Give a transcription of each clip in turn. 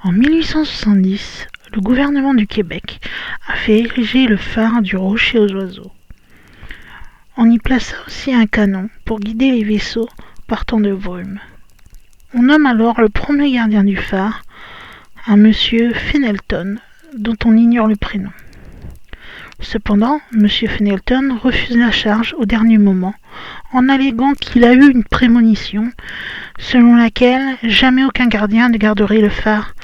En 1870, le gouvernement du Québec a fait ériger le phare du Rocher aux Oiseaux. On y plaça aussi un canon pour guider les vaisseaux partant de Brume. On nomme alors le premier gardien du phare un monsieur Fenelton, dont on ignore le prénom. Cependant, M. Fenelton refuse la charge au dernier moment, en alléguant qu'il a eu une prémonition selon laquelle jamais aucun gardien ne garderait le phare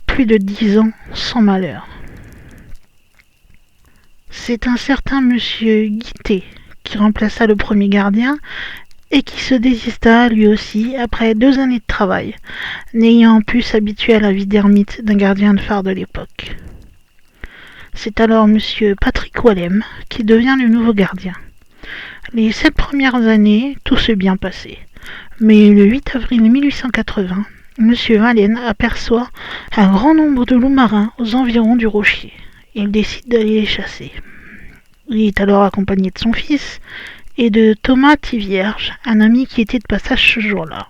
plus de 10 ans sans malheur. C'est un certain M. Guittet qui remplaça le premier gardien et qui se désista lui aussi après 2 années de travail, n'ayant pu s'habituer à la vie d'ermite d'un gardien de phare de l'époque. C'est alors M. Patrick Wallem qui devient le nouveau gardien. Les 7 premières années, tout s'est bien passé. Mais le 8 avril 1880, M. Wallem aperçoit un grand nombre de loups marins aux environs du rocher. Il décide d'aller les chasser. Il est alors accompagné de son fils et de Thomas Thivierge, un ami qui était de passage ce jour-là.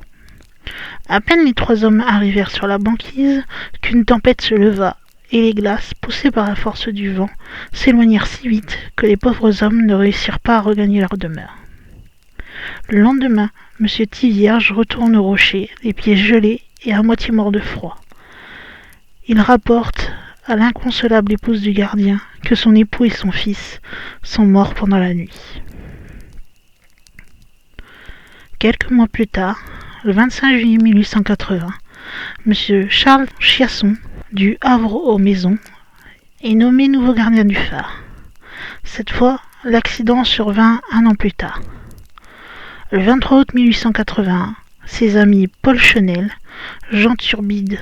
À peine les 3 hommes arrivèrent sur la banquise qu'une tempête se leva et les glaces, poussées par la force du vent, s'éloignèrent si vite que les pauvres hommes ne réussirent pas à regagner leur demeure. Le lendemain, M. Thivierge retourne au rocher, les pieds gelés et à moitié mort de froid. Il rapporte à l'inconsolable épouse du gardien que son époux et son fils sont morts pendant la nuit. Quelques mois plus tard, le 25 juillet 1880, M. Charles Chiasson, du Havre aux Maisons, est nommé nouveau gardien du phare. Cette fois, l'accident survint 1 an plus tard. Le 23 août 1881, ses amis Paul Chenel, Jean Turbide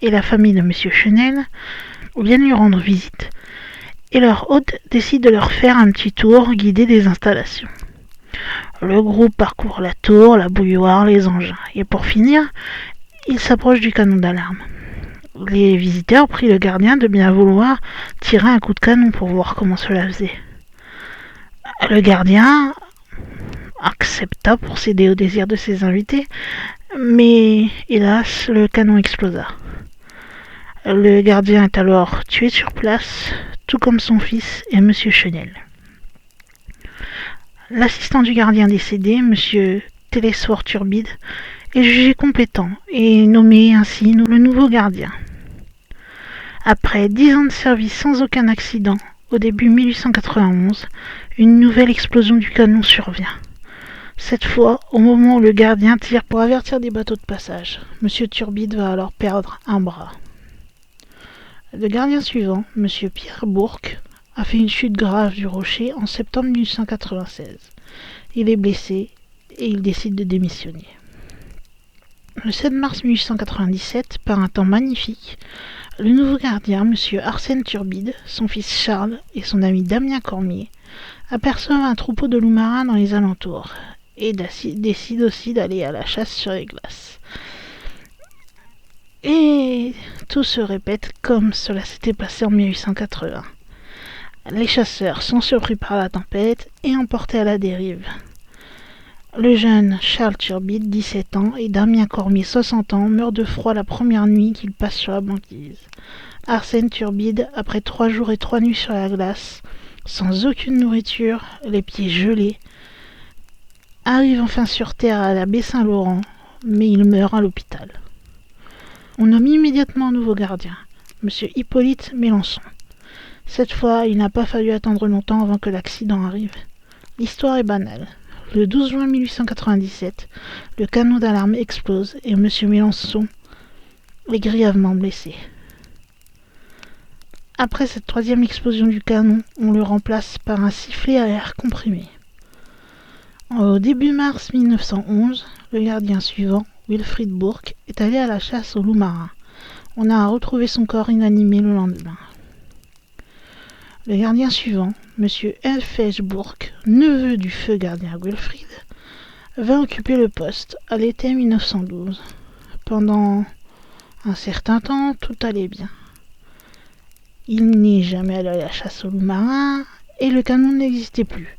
et la famille de M. Chenel viennent lui rendre visite et leur hôte décide de leur faire un petit tour guidé des installations. Le groupe parcourt la tour, la bouilloire, les engins et pour finir, il s'approche du canon d'alarme. Les visiteurs prient le gardien de bien vouloir tirer un coup de canon pour voir comment cela faisait. Le gardien accepta pour céder au désir de ses invités, mais hélas, le canon explosa. Le gardien est alors tué sur place, tout comme son fils et M. Chenel. L'assistant du gardien décédé, M. Télesphore Turbide, est jugé compétent et nommé ainsi le nouveau gardien. Après 10 ans de service sans aucun accident, au début 1891, une nouvelle explosion du canon survient. Cette fois, au moment où le gardien tire pour avertir des bateaux de passage, M. Turbide va alors perdre un bras. Le gardien suivant, M. Pierre Bourque, a fait une chute grave du rocher en septembre 1896. Il est blessé et il décide de démissionner. Le 7 mars 1897, par un temps magnifique, le nouveau gardien, M. Arsène Turbide, son fils Charles et son ami Damien Cormier aperçoivent un troupeau de loups marins dans les alentours et décident aussi d'aller à la chasse sur les glaces. Et tout se répète comme cela s'était passé en 1880. Les chasseurs sont surpris par la tempête et emportés à la dérive. Le jeune Charles Turbide, 17 ans, et Damien Cormier, 60 ans, meurent de froid la première nuit qu'ils passent sur la banquise. Arsène Turbide, après 3 jours et 3 nuits sur la glace, sans aucune nourriture, les pieds gelés, arrive enfin sur terre à la baie Saint-Laurent, mais il meurt à l'hôpital. On nomme immédiatement nouveau gardien, M. Hippolyte Mélençon. Cette fois, il n'a pas fallu attendre longtemps avant que l'accident arrive. L'histoire est banale. Le 12 juin 1897, le canon d'alarme explose et M. Mélençon est grièvement blessé. Après cette 3e explosion du canon, on le remplace par un sifflet à air comprimé. Au début mars 1911, le gardien suivant, Wilfrid Bourque, est allé à la chasse aux loups marins. On a retrouvé son corps inanimé le lendemain. Le gardien suivant, M. Elphège Bourque, neveu du feu gardien Wilfrid, va occuper le poste à l'été 1912. Pendant un certain temps, tout allait bien. Il n'est jamais allé à la chasse aux loups marins et le canon n'existait plus.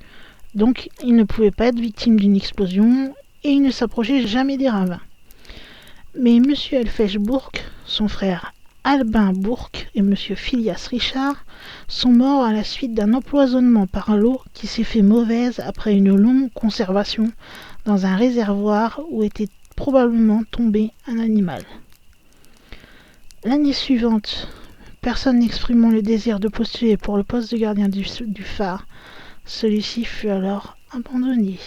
Donc il ne pouvait pas être victime d'une explosion et il ne s'approchait jamais des ravins. Mais M. Elphège Bourque, son frère Albin Bourque et M. Phileas Richard sont morts à la suite d'un empoisonnement par l'eau qui s'est fait mauvaise après une longue conservation dans un réservoir où était probablement tombé un animal. L'année suivante, personne n'exprimant le désir de postuler pour le poste de gardien du phare, celui-ci fut alors abandonné.